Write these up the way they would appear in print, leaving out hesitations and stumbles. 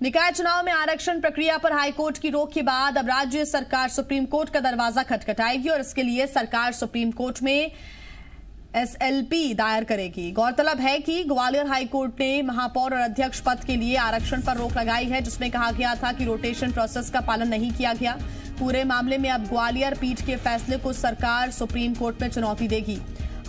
निकाय चुनाव में आरक्षण प्रक्रिया पर हाईकोर्ट की रोक के बाद अब राज्य सरकार सुप्रीम कोर्ट का दरवाजा खटखटाएगी और इसके लिए सरकार सुप्रीम कोर्ट में एसएलपी दायर करेगी। गौरतलब है कि ग्वालियर हाईकोर्ट ने महापौर और अध्यक्ष पद के लिए आरक्षण पर रोक लगाई है, जिसमें कहा गया था कि रोटेशन प्रोसेस का पालन नहीं किया गया। पूरे मामले में अब ग्वालियर पीठ के फैसले को सरकार सुप्रीम कोर्ट में चुनौती देगी।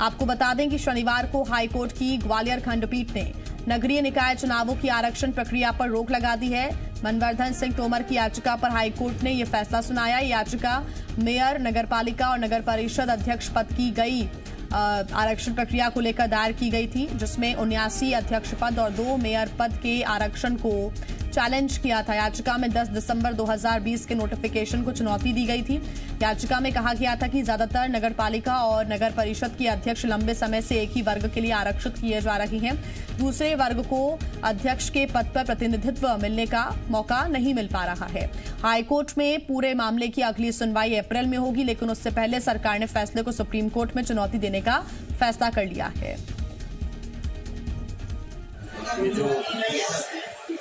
आपको बता दें कि शनिवार को हाईकोर्ट की ग्वालियर खंडपीठ ने नगरीय निकाय चुनावों की आरक्षण प्रक्रिया पर रोक लगा दी है। मनवर्धन सिंह तोमर की याचिका पर हाईकोर्ट ने यह फैसला सुनाया। याचिका मेयर, नगरपालिका और नगर परिषद अध्यक्ष पद की गई आरक्षण प्रक्रिया को लेकर दायर की गई थी, जिसमें 79 अध्यक्ष पद और 2 मेयर पद के आरक्षण को चैलेंज किया था। याचिका में 10 दिसंबर 2020 के नोटिफिकेशन को चुनौती दी गई थी। याचिका में कहा गया था कि ज्यादातर नगरपालिका और नगर परिषद के अध्यक्ष लंबे समय से एक ही वर्ग के लिए आरक्षित किए जा रहे हैं। दूसरे वर्ग को अध्यक्ष के पद पर प्रतिनिधित्व मिलने का मौका नहीं मिल पा रहा है। हाईकोर्ट में पूरे मामले की अगली सुनवाई अप्रैल में होगी, लेकिन उससे पहले सरकार ने फैसले को सुप्रीम कोर्ट में चुनौती देने का फैसला कर लिया है।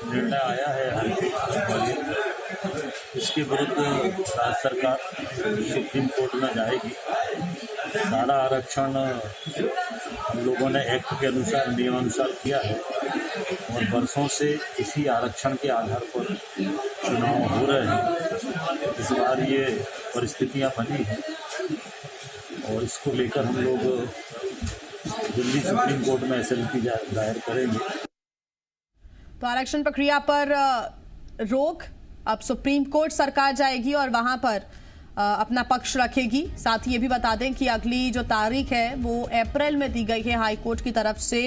निर्णय आया है इसके विरुद्ध राज्य सरकार सुप्रीम कोर्ट में जाएगी। सारा आरक्षण हम लोगों ने एक्ट के अनुसार, नियमानुसार किया है और वर्षों से इसी आरक्षण के आधार पर चुनाव हो रहे हैं। इस बार ये परिस्थितियां बनी हैं और इसको लेकर हम लोग दिल्ली सुप्रीम कोर्ट में एसएलपी दायर करेंगे। तो आरक्षण प्रक्रिया पर रोक अब सुप्रीम कोर्ट सरकार जाएगी और वहां पर अपना पक्ष रखेगी। साथ ही ये भी बता दें कि अगली जो तारीख है वो अप्रैल में दी गई है हाईकोर्ट की तरफ से।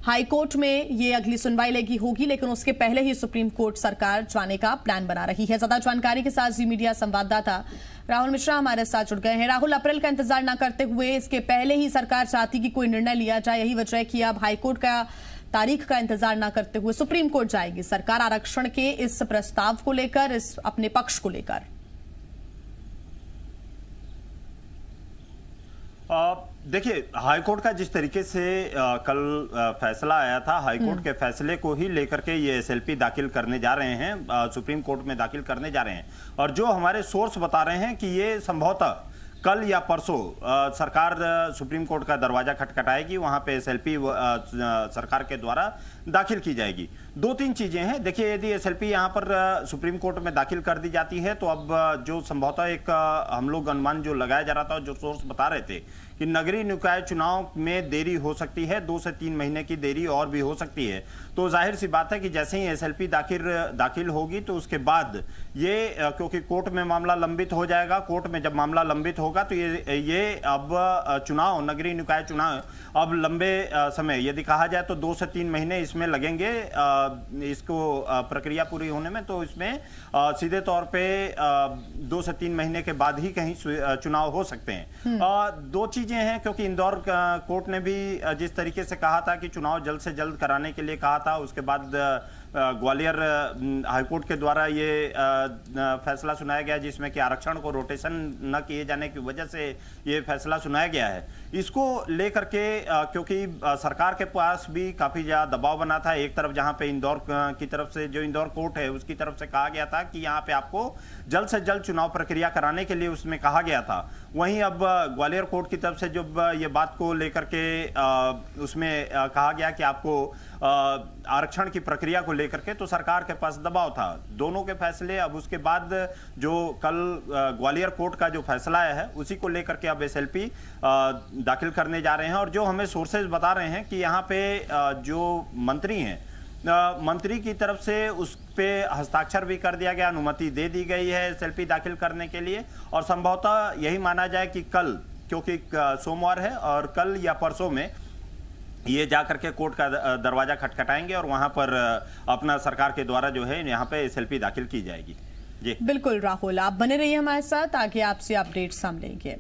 हाईकोर्ट में ये अगली सुनवाई लेगी होगी, लेकिन उसके पहले ही सुप्रीम कोर्ट सरकार जाने का प्लान बना रही है। ज्यादा जानकारी के साथ जी मीडिया संवाददाता राहुल मिश्रा हमारे साथ जुड़ गए हैं। राहुल, अप्रैल का इंतजार न करते हुए इसके पहले ही सरकार चाहती कि कोई निर्णय लिया जाए, यही वजह है कि अब हाईकोर्ट का तारीख का इंतजार न करते हुए सुप्रीम कोर्ट जाएगी सरकार आरक्षण के इस प्रस्ताव को लेकर, इस अपने पक्ष को लेकर। देखिए, हाईकोर्ट का जिस तरीके से कल फैसला आया था, हाईकोर्ट के फैसले को ही लेकर के ये एसएलपी दाखिल करने जा रहे हैं, सुप्रीम कोर्ट में दाखिल करने जा रहे हैं। और जो हमारे सोर्स बता रहे हैं कि ये संभवतः कल या परसों सरकार सुप्रीम कोर्ट का दरवाजा खटखटाएगी, वहां पे एसएलपी सरकार के द्वारा दाखिल की जाएगी। 2-3 चीजें हैं। देखिए, यदि एसएलपी यहां पर सुप्रीम कोर्ट में दाखिल कर दी जाती है तो अब जो संभवतः एक हम लोग अनुमान जो लगाया जा रहा था, जो सोर्स बता रहे थे कि नगरीय निकाय चुनाव में देरी हो सकती है, 2 से 3 महीने की देरी और भी हो सकती है। तो जाहिर सी बात है कि जैसे ही एसएलपी दाखिल होगी तो उसके बाद ये क्योंकि कोर्ट में मामला लंबित हो जाएगा, कोर्ट में जब मामला लंबित होगा तो ये अब चुनाव, नगरीय निकाय चुनाव अब लंबे समय, यदि कहा जाए तो 2 से 3 महीने इसमें लगेंगे इसको प्रक्रिया पूरी होने में। तो इसमें सीधे तौर पे 2 से 3 महीने के बाद ही कहीं चुनाव हो सकते हैं। 2 चीजें हैं, क्योंकि इंदौर कोर्ट ने भी जिस तरीके से कहा था कि चुनाव जल्द से जल्द कराने के लिए कहा था, उसके बाद ग्वालियर हाईकोर्ट के द्वारा ये फैसला सुनाया गया जिसमें कि आरक्षण को रोटेशन न किए जाने की वजह से ये फैसला सुनाया गया है। इसको लेकर के क्योंकि सरकार के पास भी काफी ज्यादा दबाव बना था, एक तरफ जहां पे इंदौर की तरफ से, जो इंदौर कोर्ट है उसकी तरफ से कहा गया था कि यहाँ पे आपको जल्द से जल्द चुनाव प्रक्रिया कराने के लिए उसमें कहा गया था। वहीं अब ग्वालियर कोर्ट की तरफ से जब ये बात को लेकर के उसमें कहा गया कि आपको आरक्षण की प्रक्रिया को लेकर के, तो सरकार के पास दबाव था। दोनों के फैसले अब उसके बाद जो कल ग्वालियर कोर्ट का जो फैसला आया है उसी को लेकर के अब एसएलपी दाखिल करने जा रहे हैं। और जो हमें सोर्सेज बता रहे हैं कि यहाँ पे जो मंत्री हैं, मंत्री की तरफ से उस पे हस्ताक्षर भी कर दिया गया, अनुमति दे दी गई है एसएलपी दाखिल करने के लिए। और संभवतः यही माना जाए कि कल, क्योंकि सोमवार है, और कल या परसों में ये जाकर के कोर्ट का दरवाजा खटखटाएंगे और वहां पर अपना सरकार के द्वारा जो है यहाँ पे एसएलपी दाखिल की जाएगी। जी बिल्कुल राहुल, आप बने रहिए हमारे साथ, आगे आपसे अपडेट्स हम लेंगे।